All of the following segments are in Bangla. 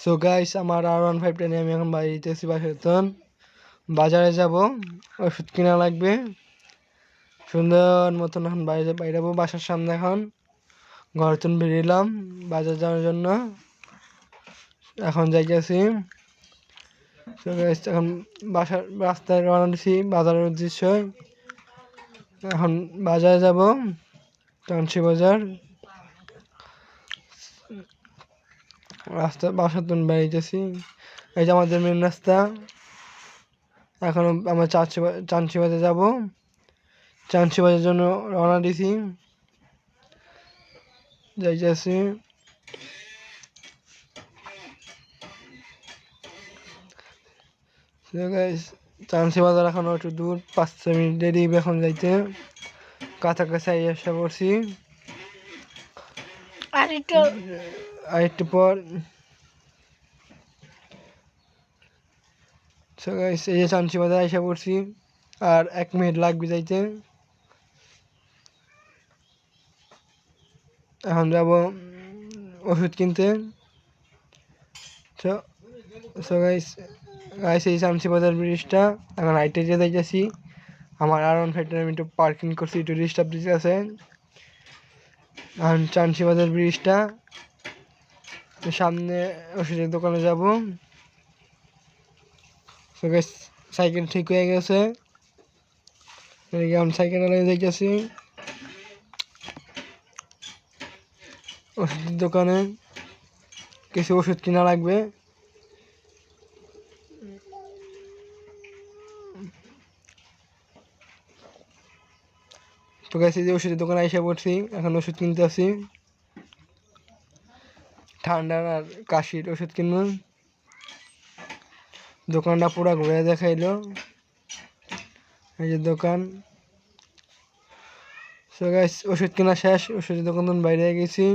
সো গাইস, আমার R15টা নিয়ে আমি এখন বাড়িতেছি বাজারে যাব, ওষুধ কিনা লাগবে। সুন্দর মতন এখন বাইরাবো বাসার সামনে। এখন ঘর থেকে বেরিলাম বাজার যাওয়ার জন্য, এখন যাইতেছি। সো গাইস, এখন বাসার রাস্তায় রওনা দিছি বাজারের উদ্দেশ্যে। এখন বাজারে যাব, টানসি বাজার। বাসার থেকে বেরিয়েছি, এই যে আমাদের মেন রাস্তা। এখন আমরা চানসি বাজার যাবো, চানসি বাজারের জন্য রওনা দিছি, যাইতেছি। চানসি বাজার এখন একটু দূর, 5 মিনিট দেরি এখন যাইতে। কাছাকাছি এসে পড়ছি, আর একটু পর। এই যে চানসি বাজার এসে পড়ছি, আর 1 মিনিট লাগবে যাইতে। এখন যাব ওষুধ কিনতে। এই চানসি বাজার ব্রিজটা, এখন হাইটে যাইতেছি। আমার R15টা আমি একটু পার্কিং করছি, একটু ডিস্টার্ব দিতে আছে। এখন চানসি বাজার ব্রিজটা সামনে ওষুধের দোকানে যাব। সাইকেল ঠিক হয়ে গেছে, এখন সাইকেল যাইতেছি ওষুধের দোকানে। কিছু ওষুধ কিনা লাগবে। তো গেছি যে ওষুধের দোকানে এসে পড়ছি, এখন ওষুধ কিনতে আসি। ঠান্ডার আর কাশির ওষুধ কিনব। দোকানটা পুরো ঘুরে দেখাইলো, এই যে দোকান। সো গাইস, ওষুধ কেনা শেষ, ওষুধের দোকান থেকে বাইরে গেছি।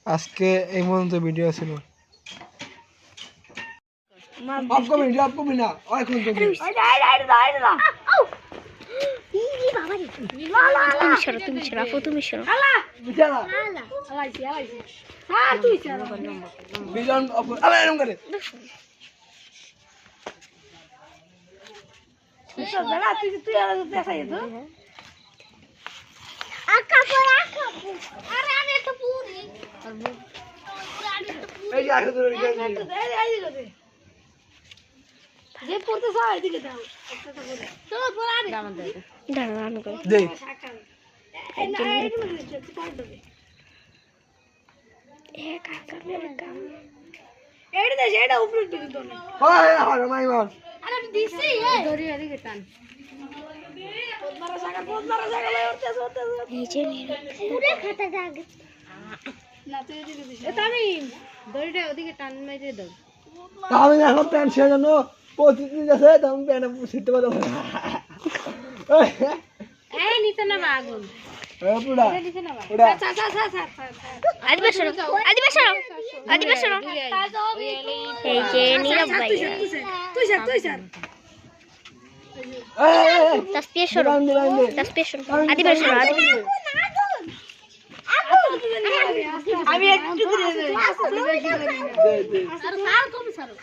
আজকে এই পর্যন্ত ভিডিও ছিল। যে পড়তে চায় এদিকে দাও, একটা করে তো বলা আমি দাঁড়ানো করে দেই। এ কাকা মেরে কাম এড়ে দে, সেটা উপরে দিতে তো না। ওই আর মাই মার, আরে আমি দিছি এই দড়ি এদিকে টান। পদ্মারা জায়গা লয় উঠতে নিচে নিয়ে পুরো খাতা দাগ না, তুই এদিকে দিস। এটা আমি দড়িটা ওদিকে টান মেরে দাও। আমি এখন প্যান্ট ছেড়ে জন্য প্রতিদিন আছে, আমি প্যান্ট ছিটতে পারবো না। এই নিচে না আগুন, পুরা নিচে না পুরা আদিবাসী এই যে নীরব ভাই তুই স্যার তাসপিয়ে আদিবাসী আমি একটু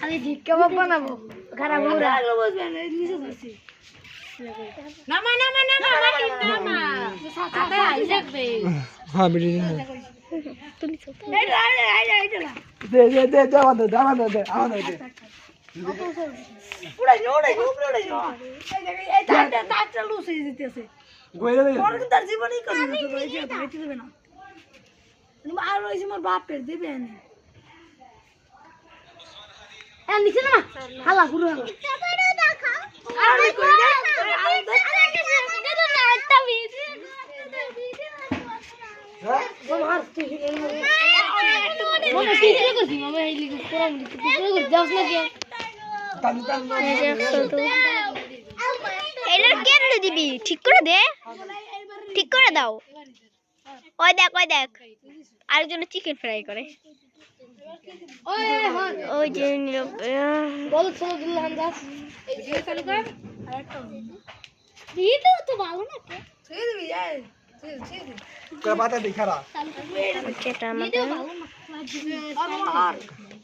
আমি ঝিটকা বানাবো খারাপ পুরা নিচে যাচ্ছি। নামা সাথে আই যাবে। হ্যাঁ বিড়ি তুমি দে আমাদের পুরা জোড়ে এই তারটা লুজ হয়ে যেতেছে। কইরা দে ওর কিন্তু জীবনই করে না, তো এই যে ভাইতে দেবে না। আর ওই যে মোর বাপের দেবে না। নিচে না হালা পুরো হালা আরে কই দে আরে না একটা ভিডিও হ্যাঁ মার তুই মনে কি করছিস মামা এই লিখে পুরো লিখে যাস না কি টান এলার কেন দিবি? ঠিক করে দে, ঠিক করে দাও। ওই দেখ আরেকজন চিকেন ফ্রাই করে। ওই যে বল সৌদুল্লাহ হামদাস এই যে চালু কর। আরেকটা দিয়ে দাও তো ভালো না কে ছেড়ে দিবি যাই ছেড়ে দে কা বাতা দেখারা চালু কর। এটা আমাদের ভালো না আর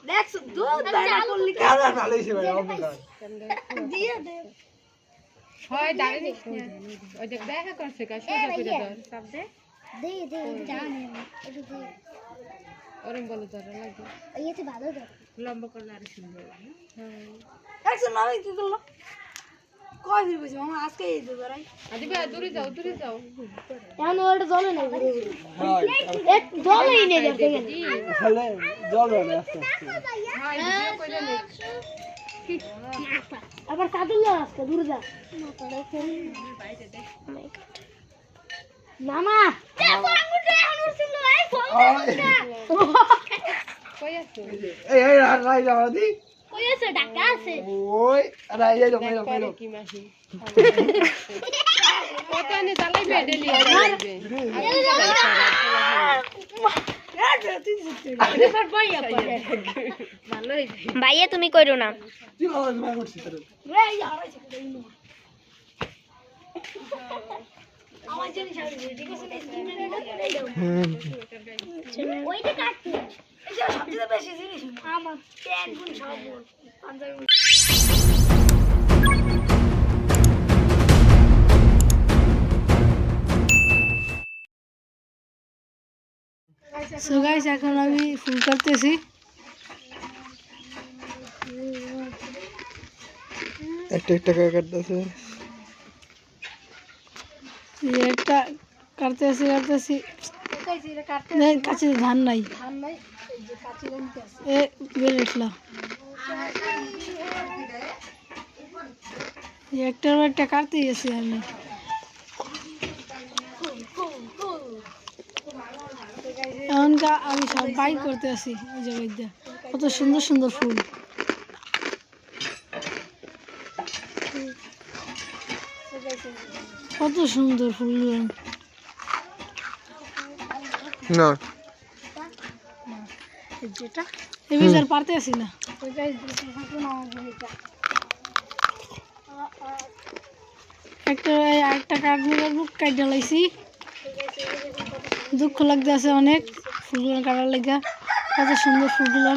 দেখ দুধ দানা করলি কালার ভালো হইছে ভাই অপকার দিয়ে দে হয় দাঁড়িয়ে ওই যে দেখা করছে কা সোজা করে ধর সব দে দে দে জানে একটু দে ওরম বলে ধর লাগে এইতে ভালো দে লম্বা করলে আর সুন্দর লাগে হ্যাঁ একশো নয় কি করলো কয় দিন বসে মামা আজকে এই দে ধরাই আদি ভাই দূরে যাও এখন ওটা জলে নেই হ্যাঁ এক জলেই নেই দেখতে গেলে তাহলে জলবে না আস্তে হয় ভিডিও কইলে নে আবার কাটুল না আজকে দূরে যা মামা দেখো আঙ্গুরটা এখন উঠছিল এই ফল কই আছো এই রাই যাওয়া দি কই আছে ডাকা আছে ওই রাই যাই যাও করে কি মাসি কত নে চালাইবে ডেলি চালাইবে ভালোই ভাইয়া তুমি কইরো না কি ভালো না করছিস তোর আমার জিনিস আছে ঠিক আছে ওইটা কাটতে এটা সবচেয়ে বেশি জিনিস আমার প্যান্ট গুলো সব পাঞ্জাবি সো গাইস এখন আমি ফুল কাটতেছি একটা একটা করে কাটতেছে একটা কাটতেছি কাছে ধান নাই এ বের উঠলা একটার পর একটা কাটতে গেছি আমি এখনকার আমি সব বাইক করতে আসি ওই জায়গায় কত সুন্দর সুন্দর ফুল কত সুন্দর ফুলগুলো না যেটা এই বিচার পারতে আসি না একটা কাটলে বুক কাট লাইছি দুঃখ লাগতে আছে অনেক ফুলগুলো কাটার লেগা কত সুন্দর ফুলগুলো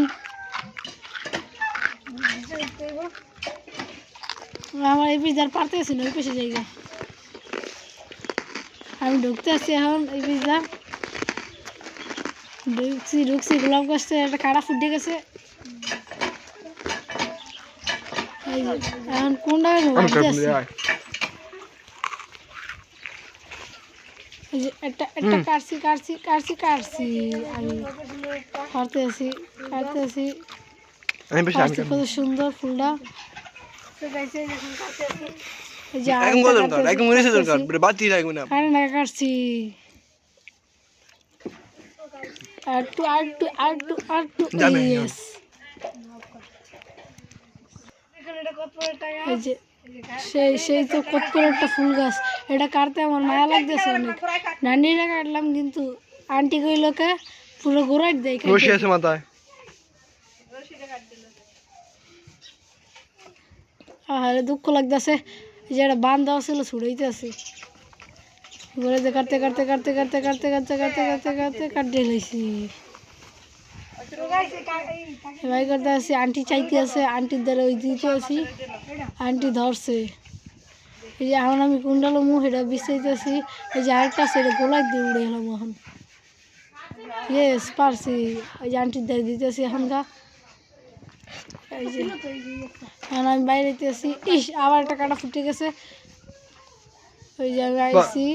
আমার এই পিজার পারতে আসি না ওই পেশে জায়গা আমি ঢুকতে আসছি এখন এই পিজা ঢুকছি গোলাপ গাছতে একটা কাটা ফুটে গেছে এখন কোনটা ভাবতে আসছি এই যে একটা কাটছি আমি কাটতে আসি কত সুন্দর ফুলটা এই যে কাটছি Yes. এই যে সেই তো কত বড় একটা ফুল গাছ এটা কাটতে আমার মায়া লাগতেছে অনেক নানিরা কাটলাম কিন্তু আন্টি কইলোকে পুরো গোড়ায় দেয় বসে আছে মাথায় আরে দুঃখ লাগতেছে যে একটা বান দেওয়া ছিল ছুড়াইতে আছে ঘুরে কাটতে কাটতে লাইছি ভাই করতে আসি আন্টি চাইতে আছে আন্টির দ্বারা ওই দিতে আসি আন্টি ধরছে এই যে এখন আমি কুন্ডালো মুখ এটা বিছাইতেছি এই যে আরেকটা সেটা গোলায় দিয়ে উড়ে গেলাম এখন ইয়েস পারছি ওই যে আন্টির দ্বারা দিতেছি এখনকার এই যে এখন আমি বাইরে আসি ইস আবার একটা কাটা ফুটে গেছে ওই যে আমি আইসি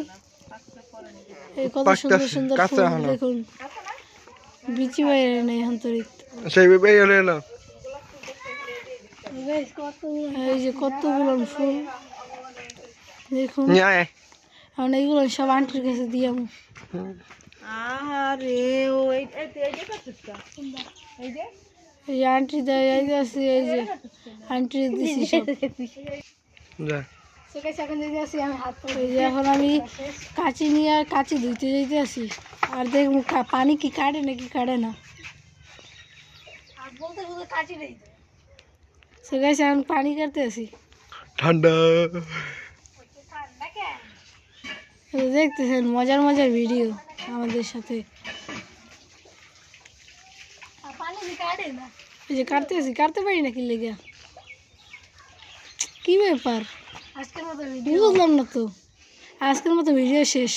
এই কত সুন্দর সুন্দর ফুল দেখুন বিচি বাইরে নেই অন্তরিত সেই বেরিয়ে এলো এই যে কতগুলো ফুল দেখুন এখন এইগুলো সব আন্টির কাছে দিয়ে এই যে আন্টি দেয় আছে এই যে আন্টি দিছি এই যে এখন আমি কাঁচি নিয়ে আর কাঁচি ধুইতে যেতে আসি আর দেখুন পানি কি কাটে নাকি কাটে না সে গাছ এখন পানি কাটতে আসি ঠান্ডা দেখতেছেন মজার মজার ভিডিও আমাদের সাথে এই যে কাটতে আছি, কাটতে পারি না কি লেগে, কি ব্যাপার আজকের মতো ভিডিও বুঝলাম না তো। আজকের মতো ভিডিও শেষ।